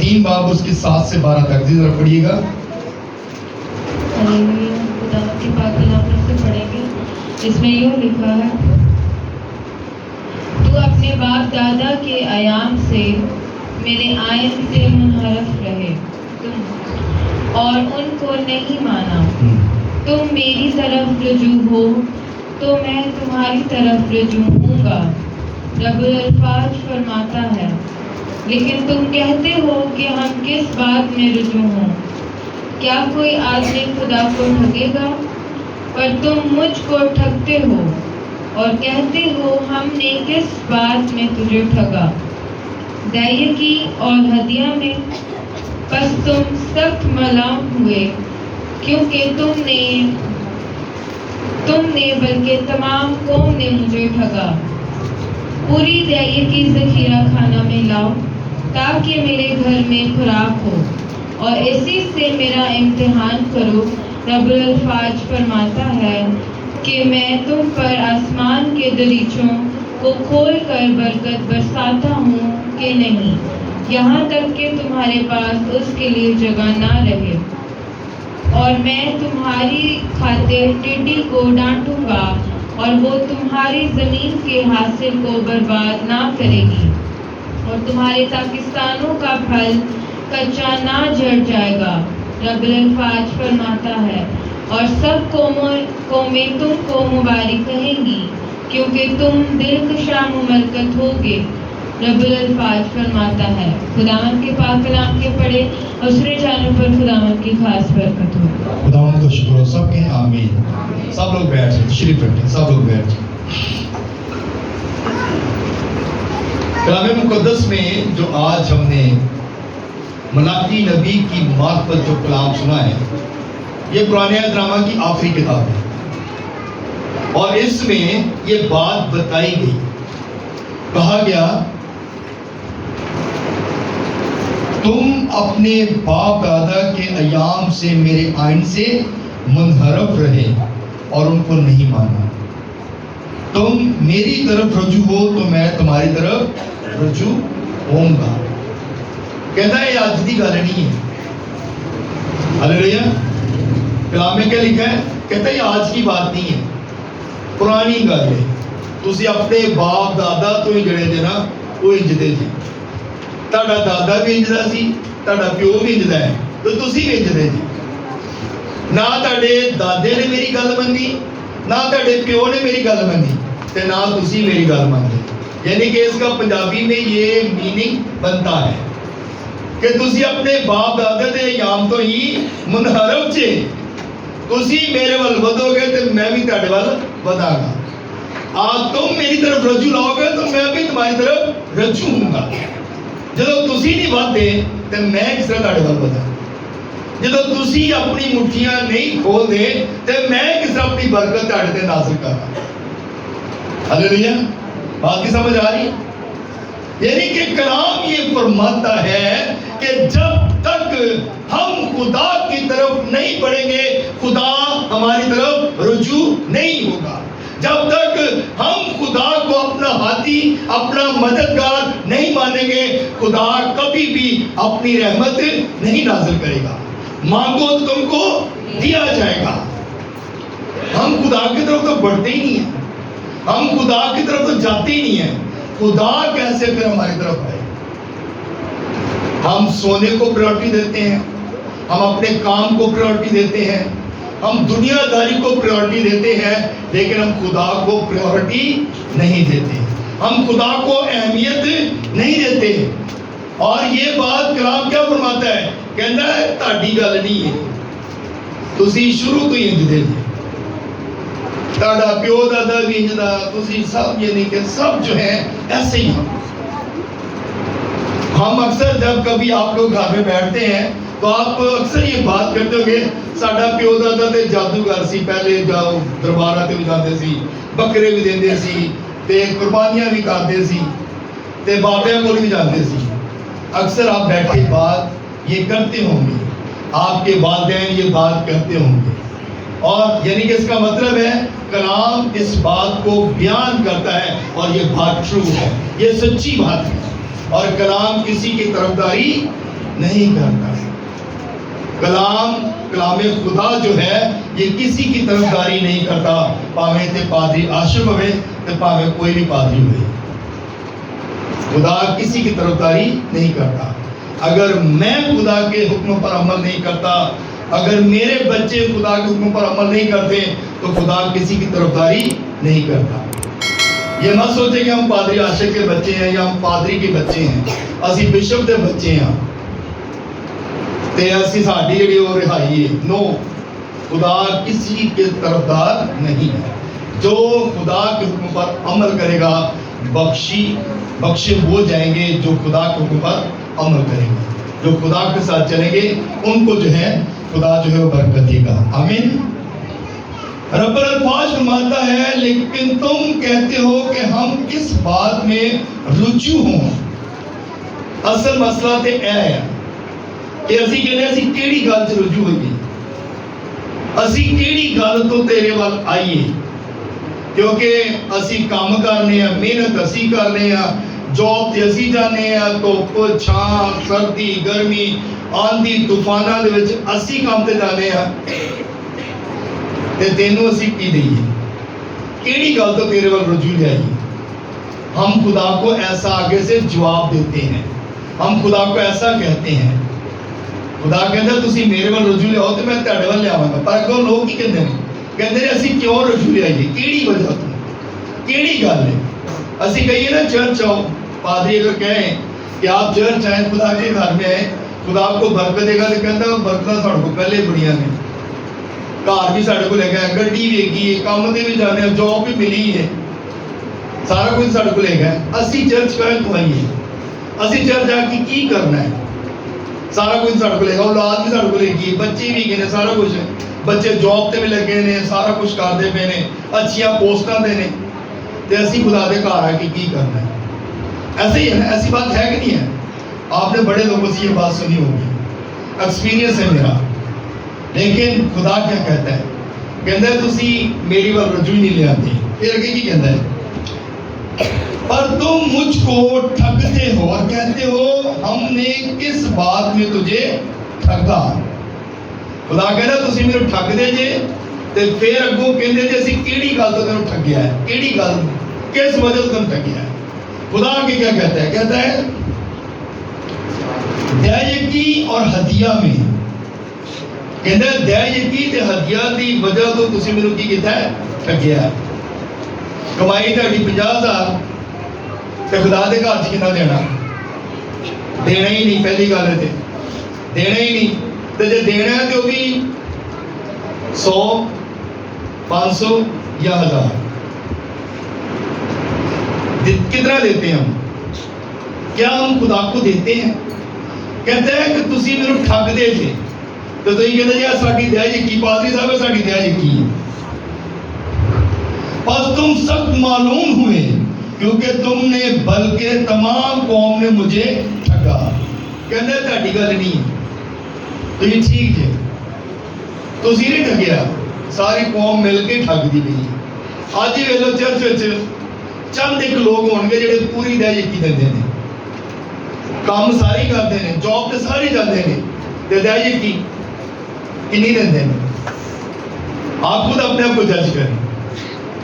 3 باب اس کی 7 سے 12 تک ذرا پڑھیے گا. خدا کی پاک کلام میں سے پڑھیں گے. اس میں یوں لکھا ہے، تو اپنے باپ دادا کے ایام سے میرے آئین سے منحرف رہے اور ان کو نہیں مانا. تم میری طرف رجوع ہو تو میں تمہاری طرف رجوع ہوں گا، رب الفاظ فرماتا ہے. لیکن تم کہتے ہو کہ ہم کس بات میں رجوع ہوں؟ کیا کوئی آدمی خدا کو ٹھگے گا؟ پر تم مجھ کو ٹھگتے ہو اور کہتے ہو ہم نے کس بات میں تجھے ٹھگا؟ دیے کی اور ہدیہ میں. پس تم سخت ملام ہوئے کیونکہ تم نے بلکہ تمام قوم نے مجھے ٹھگا. پوری دیے کی ذخیرہ خانہ میں لاؤ تاکہ میرے گھر میں خوراک ہو اور اسی سے میرا امتحان کرو. رب الفاظ فرماتا ہے کہ میں تم پر آسمان کے دریچوں کو کھول کر برکت برساتا ہوں کہ نہیں، یہاں تک کہ تمہارے پاس اس کے لیے جگہ نہ رہے. اور میں تمہاری خاطر ٹڈی کو ڈانٹوں گا اور وہ تمہاری زمین کے حاصل کو برباد نہ کرے گی اور تمہارے پاکستانوں کا پھل کچا نہ جھڑ جائے گا. رب الفاظ فرماتا ہے. اور سب قومیں تم کو مبارک کہیں گی کیونکہ تم دلکشا مملکت ہوگے. رب الفاظ فرماتا ہے. خداوند کے پاک کلام کے پڑھے اور سنے جانوں پر خداوند کی خاص برکت ہو. خداوند کا شکر ہو. سب کہیں آمین. سب لوگ بیٹھ جائیں، تشریف رکھیں، سب لوگ بیٹھ جائیں. کلام مقدس میں جو آج ہم نے ملاکی نبی کی معرفت جو کلام سنا ہے، یہ قرآن ڈرامہ کی آخری کتاب ہے اور اس میں یہ بات بتائی گئی. کہا گیا تم اپنے باپ دادا کے ایام سے میرے آئین سے منحرف رہے اور ان کو نہیں مانا. تم میری طرف رجوع ہو تو میں تمہاری طرف رجوع ہوں گا. کہتا ہے یہ آج کی گل نہیں ہے. ہلیلویا. کلام میں کیا لکھا ہے؟ کہتا ہے یہ آج کی بات نہیں ہے، پرانی گل ہے. تسی اپنے باپ دادا تو ہی جڑے جے نا وہ انجدے جی. تہاڈا دادا بھی انجدا سی، تہاڈا پیو بھی انجدا ہے، تو تسی بھی انجدے جی. نہ تہاڈے دادے نے میری گل منی، نہ تہاڈے پیو نے میری گل منی، تے نہ تسی میری گل منتے. یعنی کہ اس کا پنجابی میں یہ میننگ بنتا ہے کہ تسی اپنے باپ دادا دے ایام تو ہی منحرف جے. تسی میرے ول ودو گے تو میں بھی تہاڈے ول ودا گا. تم میری طرف رجوع لاؤ گے تو میں بھی تمہاری طرف رجوع ہوں گا. جدو تسی نہیں ودے تو میں کس طرح تہاڈے ول ودا. جدو تسی اپنی مٹھیاں نہیں کھول دے تو میں کس طرح اپنی برکت تہاڈے تے نازل کرا. ہلیلویا. بات کی سمجھ آ رہی ہے؟ یعنی کہ کلام یہ فرماتا ہے کہ جب تک ہم خدا کی طرف نہیں بڑھیں گے خدا ہماری طرف رجوع نہیں ہوگا. جب تک ہم خدا کو اپنا ہاتھی اپنا مددگار نہیں مانیں گے خدا کبھی بھی اپنی رحمت نہیں نازل کرے گا. مانگو تو تم کو دیا جائے گا. ہم خدا کی طرف تو بڑھتے ہی نہیں ہیں، ہم خدا کی طرف تو جاتے ہی نہیں ہیں. خدا کیسے پھر ہماری طرف آئے؟ ہم سونے کو پریورٹی دیتے ہیں، ہم اپنے کام کو پریورٹی دیتے ہیں، ہم دنیا داری کو پریورٹی دیتے ہیں، لیکن ہم خدا کو پریورٹی نہیں دیتے، ہم خدا کو اہمیت نہیں دیتے. اور یہ بات کلام کیا فرماتا ہے؟ کہنا ہے تہاڈی گل نہیں ہے، تسی شروع تو ہی انج دے جے. تہاڈا پیو دادا بھی انجدا، تسی سب یعنی کہ سب جو ہیں ایسے ہی. ہم اکثر جب کبھی آپ لوگ گھر میں بیٹھتے ہیں تو آپ اکثر یہ بات کرتے ہو گے ساڈا پیو دادا تے جادوگر سی، پہلے جاؤ درباراں تے بھی جاندے سی، بکرے بھی دیندے سی تے قربانیاں بھی کردے سی تے بابیاں کول بھی جاندے سی. اکثر آپ بیٹھے بات یہ کرتے ہوں گے، آپ کے والدین یہ بات کرتے ہوں گے. اور یعنی کہ اس کا مطلب ہے کلام اس بات کو بیان کرتا ہے اور یہ بات ٹرو ہے، یہ سچی بات ہے. اور کلام کسی کی طرفداری نہیں کرتا ہے. کلام خدا جو ہے یہ کسی کی طرفداری نہیں کرتا، پاویں تے پادری عاشق ہوئے تے پاویں کوئی بھی پادری ہوئے. خدا کسی کی طرفداری نہیں کرتا. اگر میں خدا کے حکم پر عمل نہیں کرتا، اگر میرے بچے خدا کے حکم پر عمل نہیں کرتے تو خدا کسی کی طرفداری نہیں کرتا. یہ مت سوچے کہ ہم پادری عاشق کے بچے ہیں یا ہم پادری کے بچے ہیں، اسی بشپ کے بچے ہیں تے اسی ساڈی جڑی وہ رہائی ہے. نو، خدا کسی کے طرفدار نہیں ہے. جو خدا کے حکم پر عمل کرے گا بخشے وہ جائیں گے جو خدا کے حکم پر عمل کریں گے. جو خدا کے ساتھ چلیں گے ان کو جو ہے خدا جو ہے وہ برکت دے گا. آمین. رب الفاظ فرماتا ہے لیکن تم کہتے ہو کہ ہم کس بات میں رجوع ہوں. اصل مسئلہ تے اے ہے کہ اسی کہنے اسی کیڑی گل چ رجوع ہوئی، اسی کیڑی گل تو تیرے وال آئیے. کیونکہ اسی کام کرنے ہیں، محنت اسی کرنے ہیں، جاب تے اسی جانے ہیں، دھوپ چھاں سردی گرمی آندھی طوفاناں دے وچ اسی کام تے جانے ہیں تے تینوں اسی کی دئیے. کیڑی گل تو تیرے وال رجوع لے آئیے. ہم خدا کو ایسا آگے سے جواب دیتے ہیں، ہم خدا کو ایسا کہتے ہیں. خدا کہتا تسی میرے وال رجوع لے آؤ تو میں تہاڈے وال لے آواں گا. پر اگوں لوگ کی کہندے نے، کہندے نے اسی کیوں رجوع لے آئیے، کیڑی وجہ تو کیڑی گل ہے. اسی کہیے نا چرچ آؤ، پادری اگر کہیں کہ آپ چرچ آئیں خدا کے گھر میں آئیں خدا آپ کو برکت دے گا تو کہتا برکتاں ساڈے کو پہلے بڑیاں نے، گھر بھی ساڈے کو لے گئے، گڈی بھی ہیگی ہے، کام تے بھی جانے، جاب بھی ملی ہے، سارا کچھ ساڈے کو لے گئے. اسی چرچ کہیں تو آئیے، اسی چرچ آ کے کی کرنا ہے؟ سارا کچھ ساڈے کو لے گا، اولاد بھی ساڈے کو لے گی، بچے بھی گئے نے، سارا کچھ ہے، بچے جاب تے بھی لگے نے، سارا کچھ کرتے پے نے، اچھیاں پوسٹاں تے نے، تے اسی خدا دے گھر آ کے کی کرنا ہے؟ ایسے ہی ہے نا. ایسی بات ہے کہ نہیں ہے؟ آپ نے بڑے لوگوں سے یہ بات سنی ہوگی، ایکسپیرینس ہے میرا. لیکن خدا کیا کہتا ہے؟ کہتا ہے تسی میری وال رجوع نہیں لے آتے. پھر اگے کی کہتا ہے؟ پر تم مجھ کو ٹھگتے ہو اور کہتے ہو ہم نے کس بات میں تجھے ٹھگا. خدا کہتا ہے تسی میرے ٹھگ دے جے تے پھر اگوں کہندے جے اسی کیڑی گل تو تینوں ٹھگیا ہے، کیڑی گل کس وجہ سے تینوں ٹھگیا ہے. خدا آگے کیا کہتا ہے؟ کہتا ہے دیگی اور ہدیہ میں، کہتا ہے دیگی تے ہدیہ دی وجہ تو تسی میرے کی کیتا ہے؟ ٹھگیا ہے. کمائی تہاڈی 50,000 تے خدا دے گھر چ کتنا دینا؟ دینا ہی نہیں. پہلی گل ہے دینا ہی نہیں. تے جے دینا ہے تو بھی 100 500 یا 1000 کتنا دیتے ہیں ہم؟ کیا ہم خدا کو دیتے ہیں؟ کہتے ہیں کہ تسی میرے ٹھگ دے تھے تو تھی کہتے ہیں ساڈی دیا یقین پادری صاحب ساڈی دیا یقین. بس تم سخت معلوم ہوئے کیونکہ تم نے بلکہ تمام قوم نے مجھے ٹھگا. کہتے ہیں تہاڈی گل نہیں تو یہ ٹھیک ہے، تسی نہیں ٹھگیا، ساری قوم مل کے ٹھگ دی گئی. اج ہی ویلو چرچ وچ چند ایک لوگ ہون گے جڑے پوری دیا یقین دیندے نے، کام ساری کرتے ہیں، جاب تے ساری جاندے نے، تے دیا یقین کنی دیندے نے؟ آپ خود اپنے آپ کو جج کریں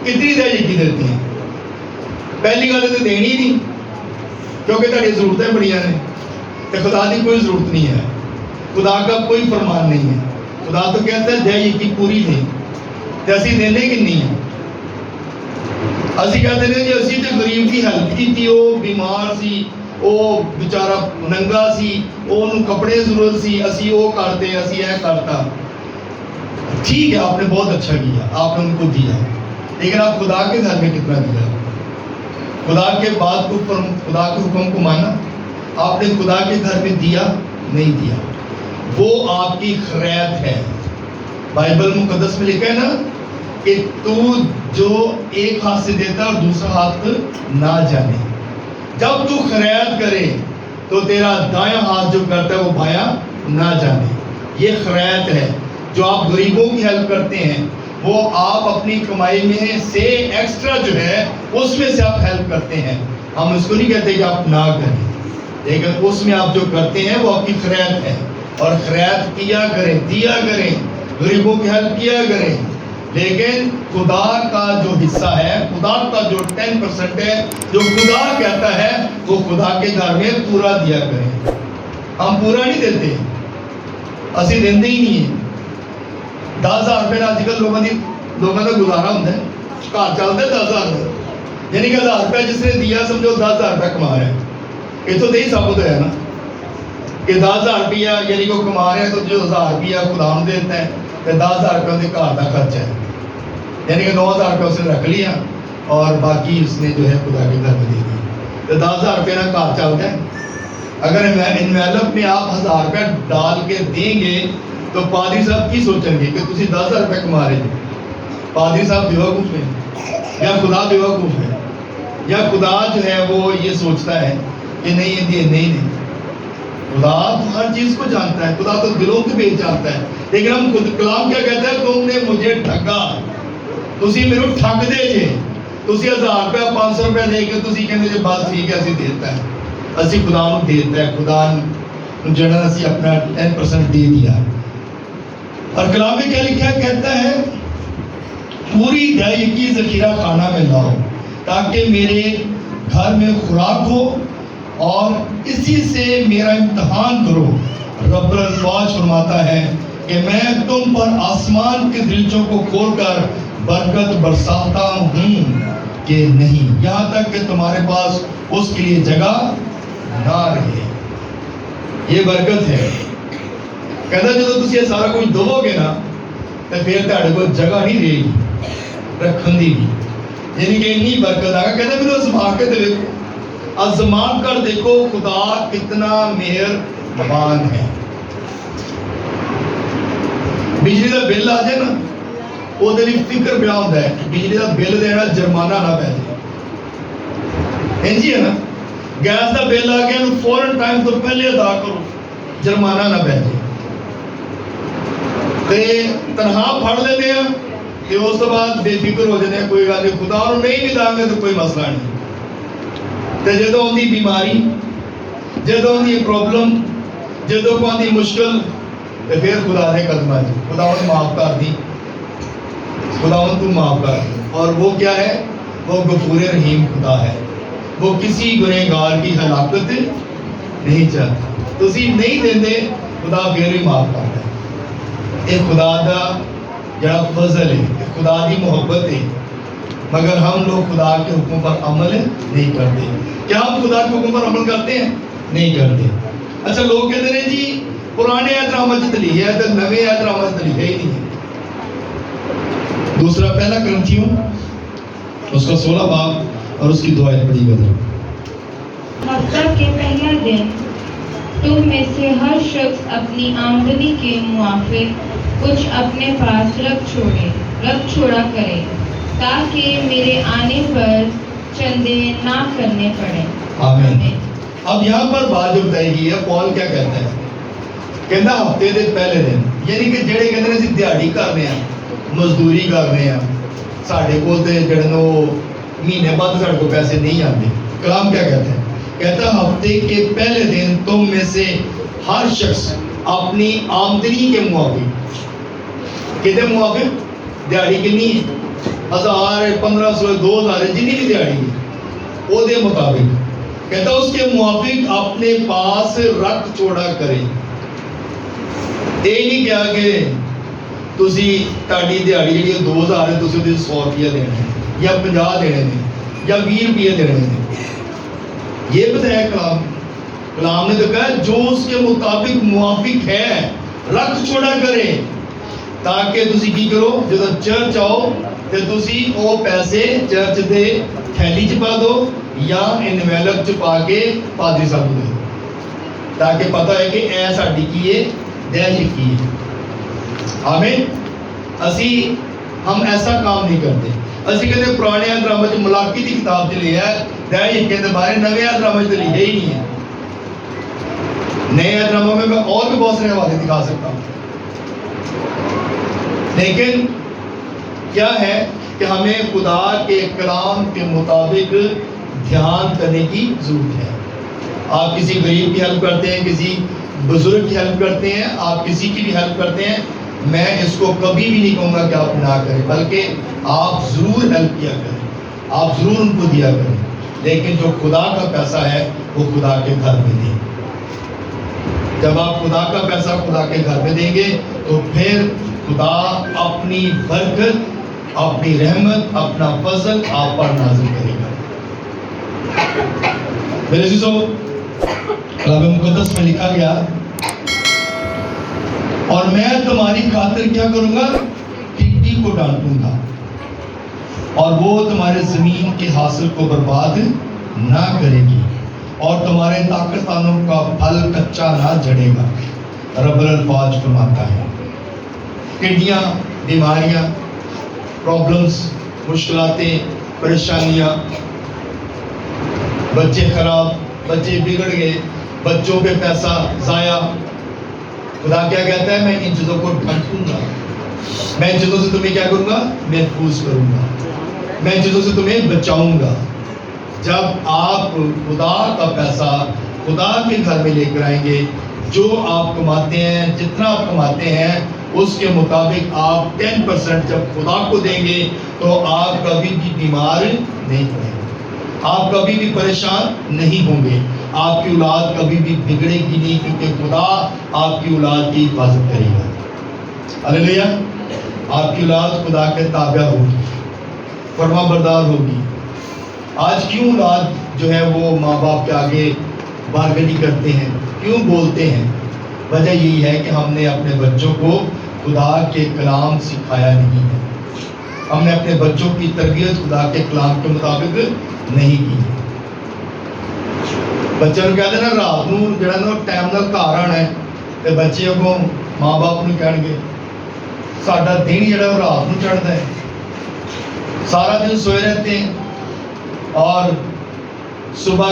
کتنی دیا یقین دیتے ہیں. پہلی گل تو دینی نہیں کیونکہ تہاڈی ضرورتیں بڑیاں نے تے خدا دی کوئی ضرورت نہیں ہے، خدا کا کوئی فرمان نہیں ہے. خدا تو کہتا ہے دیا یقین پوری دے تے اسی دینے کنی ہیں. اسی کہتے ہیں جی اسی تے غریب کی ہیلپ کی، وہ بیمار سی، وہ بیچارہ ننگا سی، وہ کپڑے ضرورت سی، اسی وہ کرتے، اسی یہ کرتا. ٹھیک ہے، آپ نے بہت اچھا کیا، آپ نے ان کو دیا، لیکن آپ خدا کے گھر میں کتنا دیا؟ خدا کے بات کو، خدا کے حکم کو مانا؟ آپ نے خدا کے گھر میں دیا نہیں دیا. وہ آپ کی خیرات ہے. بائبل مقدس میں لکھا ہے نا کہ تو جو ایک ہاتھ سے دیتا اور دوسرا ہاتھ نہ جانے. جب تو خیرات کرے تو تیرا دایاں ہاتھ جو کرتا ہے وہ بایاں نہ جانے. یہ خیرات ہے. جو آپ غریبوں کی ہیلپ کرتے ہیں وہ آپ اپنی کمائی میں سے ایکسٹرا جو ہے اس میں سے آپ ہیلپ کرتے ہیں. ہم اس کو نہیں کہتے کہ آپ نہ کریں. لیکن اس میں آپ جو کرتے ہیں وہ آپ کی خیرات ہے، اور خیرات کیا کریں، دیا کریں، غریبوں کی ہیلپ کیا کریں، لیکن خدا کا جو حصہ ہے، خدا کا جو 10% ہے، جو خدا کہتا ہے وہ خدا کے گھر میں پورا دیا کریں۔ ہم پورا نہیں دیتے، اسی دیندے ہی نہیں ہیں۔ 10,000 روپے آج کل لوگوں کا گزارا ہوتا ہے، گھر چلتا ہے 10,000 یعنی کہ 1,000 روپے جس نے دیا سمجھو 10,000 روپے کما رہا ہے۔ یہ تو نہیں ثابت ہوا نا کہ 10,000 روپیہ یعنی کہ وہ کما رہے ہیں، تو جو 1,000 روپیہ خدا نے دیتا ہے تو 10,000 روپے اس کے گھر کا خرچہ ہے، یعنی کہ 9,000 روپے اس نے رکھ لیا اور باقی اس نے جو ہے خدا کے گھر میں دے دیا، تو 10,000 روپے کا گھر چلتا ہے۔ اگر انویلپ میں آپ 1,000 روپے ڈال کے دیں گے تو پادری صاحب کی سوچیں گے کہ تسی 10,000 روپے کما رہے ہیں؟ پادری صاحب بیوقوف ہے یا خدا بیوقوف ہے؟ یا خدا جو ہے وہ یہ سوچتا ہے کہ نہیں نہیں، خدا تو ہر چیز کو جانتا ہے، خدا تو دلوں کے بیچ جانتا ہے، لیکن ہم خود کلام کیا کہتا ہے؟ تم نے مجھے ٹھگا، تسی میرے ٹھگ دے جے، تسی 1,000 روپے 500 روپے دے کے تسی کہنے جے بس ٹھیک ہے اسی دیتا ہے، اسی خدا نو دیتا ہے، خدا جڑا اسی اپنا 10% دے دیا۔ اور کلام میں کیا لکھا کہتا ہے پوری دہائی کی ذخیرہ خانہ میں لاؤ تاکہ میرے گھر میں خوراک ہو اور اسی سے میرا امتحان کرو۔ رب الفواج فرماتا ہے کہ میں تم پر آسمان کے دریچوں کو کھول کر برکت برساتا ہوں کہ نہیں، یہاں تک کہ تمہارے پاس اس کے لیے جگہ نہ رہے۔ یہ برکت ہے، کہتا جب تسی یہ سارا کچھ دو گے نا تو پھر تہاڈے کو جگہ نہیں رہے گی رکھن دی بھی، یعنی کہ اتنی برکت آگا۔ کہتا میرے آزما کے دیکھو، آزما کر دیکھو خدا کتنا مہربان ہے۔ بجلی کا بل آ جائے نا وہ دلی فکر پیا ہوتا ہے کہ بجلی کا بل دینا جرمانہ نہ پہ جائے، جی ہے نا، گیس کا بل آ گیا فوراً ٹائم تو پہلے ادا کرو جرمانہ نہ پہ جائے۔ تنہا پڑ لیتے ہیں کہ اس کے بعد بے فکر ہو جاتے ہیں، کوئی گل نہیں، خدا انہوں نہیں بھی دیں گے تو کوئی مسئلہ نہیں۔ تو جدو آتی بیماری، جدو آتی پرابلم، جدو کو آتی مشکل، تو پھر خدا نے قدم آئی، خدا انہوں معاف کر دی، خدا انہوں تو معاف کر دی۔ اور وہ کیا ہے؟ وہ غفور رحیم خدا ہے، وہ کسی گنہگار کی ہلاکت نہیں چاہتا، تو اسی نہیں دیندے خدا پھر بھی معاف کرتا ہے۔ یہ خدا دا جڑا فضل ہے، خدا دی محبت ہے، مگر ہم لوگ خدا کے حکم پر عمل نہیں کرتے۔ کیا ہم خدا کے حکم پر عمل کرتے ہیں؟ نہیں کرتے۔ اچھا لوگ کہتے ہیں جی پرانے احترامات دلی ہے تو نئے احترامات دلی ہے ہی نہیں ہے۔ دوسرا پہلا کرنتھیوں اس کا 16 باب اور اس کی دعائیں پڑھی بدل۔ ہفتہ کے پہلا دن تم میں سے ہر شخص اپنی آمدنی کے موافق کچھ اپنے پاس رکھ چھوڑا کرے تاکہ میرے آنے پر چندے نہ کرنے پڑے۔ آمین۔ اب یہاں پر بات جو بتائی گئی ہے، پال کیا کہتا ہے؟ کہنا ہفتے دے پہلے دن، یعنی کہ جڑے کہتے ہیں اسی دیہڑی کر رہے ہیں، مزدوری کر رہے ہیں، ساڈے کول تے جڑے نو مہینے بعد ساڈے کو پیسے نہیں آتے۔ کلام کیا کہتا ہے؟ کہتا ہفتے کے پہلے دن تم میں سے ہر شخص اپنی آمدنی کے موافق، کہتے موافق دیہڑی کنی ہے، 1000 1500 2000 جنی بھی دیہڑی ہے وہ دے مطابق، کہتا اس کے موافق اپنے پاس رکھ چھوڑا کرے۔ یہ نہیں کیا کہ تسی تاڑی دیہڑی جی 2000 ہے تسی 100 روپیہ دینا ہے یا 50 دینے ہیں یا 20 روپیہ دینے ہیں، یہ بتایا کلام نے تو کہا جو اس کے مطابق موافق ہے رکھ چھوڑا کرے، تاکہ تسی کی کرو جب چرچ آؤ تو تسی وہ پیسے چرچ دے تھیلی چ پا دو یا انویلپ چ پا کے پادری صاحب کو دے، تاکہ پتہ ہے کہ اے ساڈی کی ہے دہی کی ہے۔ آمین۔ ہم ایسا کام نہیں کرتے۔ اسی کہتے پرانے احترامات ملاکی کی کتاب چ لیا ہے دہی کے بارے، نئے احترامات چ لکھے ہی نہیں ہے۔ نئے احتراموں میں اور بھی بہت سارے حوالے دکھا سکتا ہوں، لیکن کیا ہے کہ ہمیں خدا کے کلام کے مطابق دھیان کرنے کی ضرورت ہے۔ آپ کسی غریب کی ہیلپ کرتے ہیں, کسی بزرگ کی ہیلپ کرتے ہیں, آپ کسی کی بھی ہیلپ کرتے ہیں, میں اس کو کبھی بھی نہیں کہوں گا کہ آپ نہ کریں, بلکہ آپ ضرور ہیلپ کیا کریں, آپ ضرور ان کو دیا کریں, لیکن جو خدا کا پیسہ ہے وہ خدا کے گھر میں دیں. جب آپ خدا کا پیسہ خدا کے گھر میں دیں گے تو پھر خدا اپنی برکت, اپنی رحمت, اپنا فضل آپ پر نازل کرے گا. میرے عزیزو, کلام مقدس میں لکھا گیا, اور میں تمہاری خاطر کیا کروں گا, ٹڈی کو ڈانٹوں گا, اور وہ تمہارے زمین کے حاصل کو برباد نہ کرے گی, اور تمہارے طاقتانوں کا پھل کچا نہ جھڑے گا. رب الفاظ فرماتا ہے. ٹڈیاں, بیماریاں, پرابلمز, مشکلاتیں, پریشانیاں, بچے خراب, بچے بگڑ گئے, بچوں پہ پیسہ ضائع, خدا کیا کہتا ہے, میں ان چیزوں کو ڈھانپوں گا, میں ان چیزوں سے تمہیں کیا کروں گا, محفوظ کروں گا, میں ان چیزوں سے تمہیں بچاؤں گا. جب آپ خدا کا پیسہ خدا کے گھر میں لے کر آئیں گے, جو آپ کماتے ہیں, جتنا آپ کماتے ہیں اس کے مطابق آپ 10% جب خدا کو دیں گے تو آپ کبھی بھی بیمار نہیں پڑیں گے, آپ کبھی بھی پریشان نہیں ہوں گے, آپ کی اولاد کبھی بھی بگڑے گی نہیں, کیونکہ خدا آپ کی اولاد کی حفاظت کرے گا. ہاللیلویا. آپ کی اولاد خدا کے تابع ہوگی, فرما بردار ہوگی. آج کیوں اولاد جو ہے وہ ماں باپ کے آگے بارگنی کرتے ہیں, کیوں بولتے ہیں؟ وجہ یہی ہے کہ ہم نے اپنے بچوں کو خدا کے کلام سکھایا نہیں ہے, ہم نے اپنے بچوں کی تربیت خدا کے کلام کے مطابق نہیں کی. بچوں کو کہتے ہیں نا, رات نو جڑا نا ٹائم نال گھر آنا ہے, تے بچے اگوں ماں باپ نو کہن گے ساڈا دن جڑا وہ رات نو چڑھتا ہے, سارا دن سوئے رہتے ہیں اور صبح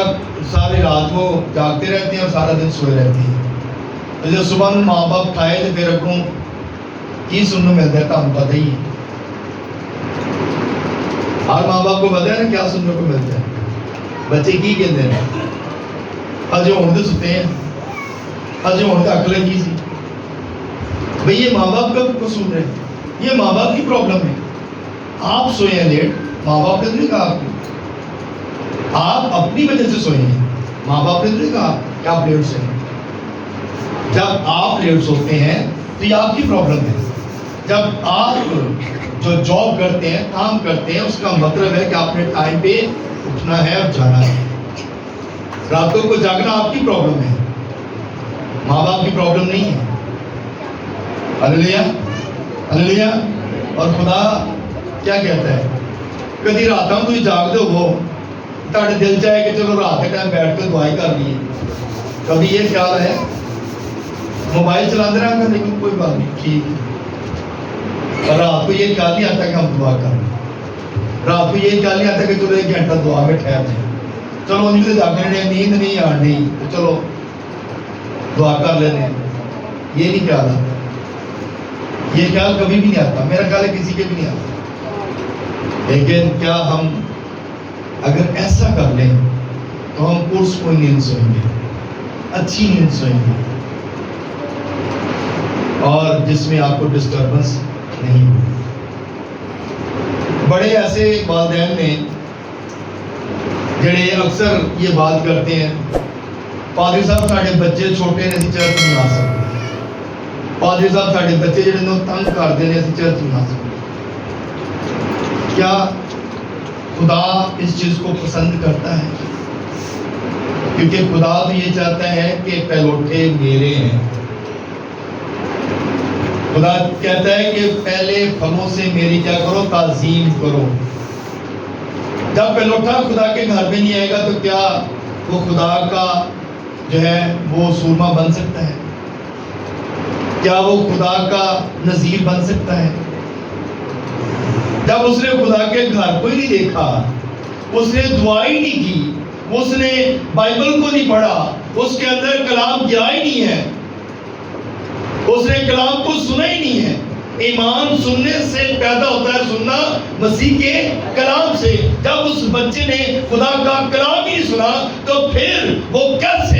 ساری رات کو جاگتے رہتے ہیں اور سارا دن سوئے رہتے ہیں. تو جب صبح میں ماں باپ کھائے تو پھر اگوں کی سننے ملتا ہے, تمہیں پتہ ہی ہے, ہر ماں باپ کو پتا ہے نا کیا سننے کو ملتا ہے. بچے کی کہتے ہیں, اجے ہوں تو ستے ہیں, اجے ہوں تو اکل کی سی. بھئی یہ ماں باپ کا قصور ہے, یہ ماں باپ کی پرابلم ہے. آپ سوئے ہیں لیٹ, ماں باپ نے نہیں کہا آپ کو, آپ اپنی وجہ سے سوئے ہیں, ماں باپ نے نہیں کہا کہ آپ لیٹ سوئے ہیں. جب آپ لیٹ سوتے ہیں تو یہ آپ کی پرابلم ہے. جب آپ جو جاب کرتے ہیں, کام کرتے ہیں, اس کا مطلب ہے کہ آپ نے ٹائم پہ اٹھنا ہے اور جانا ہے. راتوں کو جاگنا آپ کی پرابلم ہے, ماں باپ کی پرابلم نہیں ہے. ہاللیلویا, ہاللیلویا. اور خدا کیا کہتا ہے, کدی راتاں تو جاگ دو وہ تھوڑے دل چاہے کہ چلو رات کے ٹائم بیٹھ کے دعائی کر لیے. کبھی یہ خیال ہے موبائل چلاتے رہا گا لیکن کوئی بات نہیں, ٹھیک ہے. رات کو یہ خیال نہیں آتا کہ ہم دعا کر لیں, رات کو یہ خیال نہیں آتا کہ چلو 1 گھنٹہ دعا میں ٹھہر جائیں, چلو ان سے جاگنے نیند نہیں آنی تو چلو دعا کر لیتے ہیں. یہ نہیں خیال آتا, یہ خیال کبھی بھی نہیں آتا, میرا خیال ہے کسی کے بھی نہیں آتا. لیکن کیا ہم اگر ایسا کر لیں تو ہم پرسکون نیند سوئیں گے, اچھی نیند سوئیں گے, اور جس میں آپ کو ڈسٹربنس نہیں ہوگی. بڑے ایسے والدین نے جڑے اکثر یہ بات کرتے ہیں, پادری صاحب ساڈے بچے چھوٹے نے, اسی چرچ نہیں آ سکتے. پادری صاحب ساڈے بچے جڑے نے تنگ کرتے ہیں, اسی چرچ نہیں آ سکتے. کیا خدا اس چیز کو پسند کرتا ہے؟ کیونکہ خدا تو یہ چاہتا ہے کہ پہلوٹے میرے ہیں. خدا کہتا ہے کہ پہلے پھلوں سے میری کیا کرو, تعظیم کرو. جب پہلوٹا خدا کے گھر میں نہیں آئے گا تو کیا وہ خدا کا جو ہے وہ سورما بن سکتا ہے؟ کیا وہ خدا کا نذیر بن سکتا ہے؟ جب اس نے خدا کے گھر کو ہی نہیں دیکھا, اس نے دعا ہی نہیں کی, اس نے بائبل کو نہیں پڑھا, اس کے اندر کلام گیا ہی نہیں ہے, اس نے کلام کو سنا ہی نہیں ہے. ایمان سننے سے پیدا ہوتا ہے, سننا مسیح کے کلام سے. جب اس بچے نے خدا کا کلام ہی سنا تو پھر وہ کیسے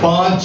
5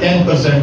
10%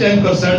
10%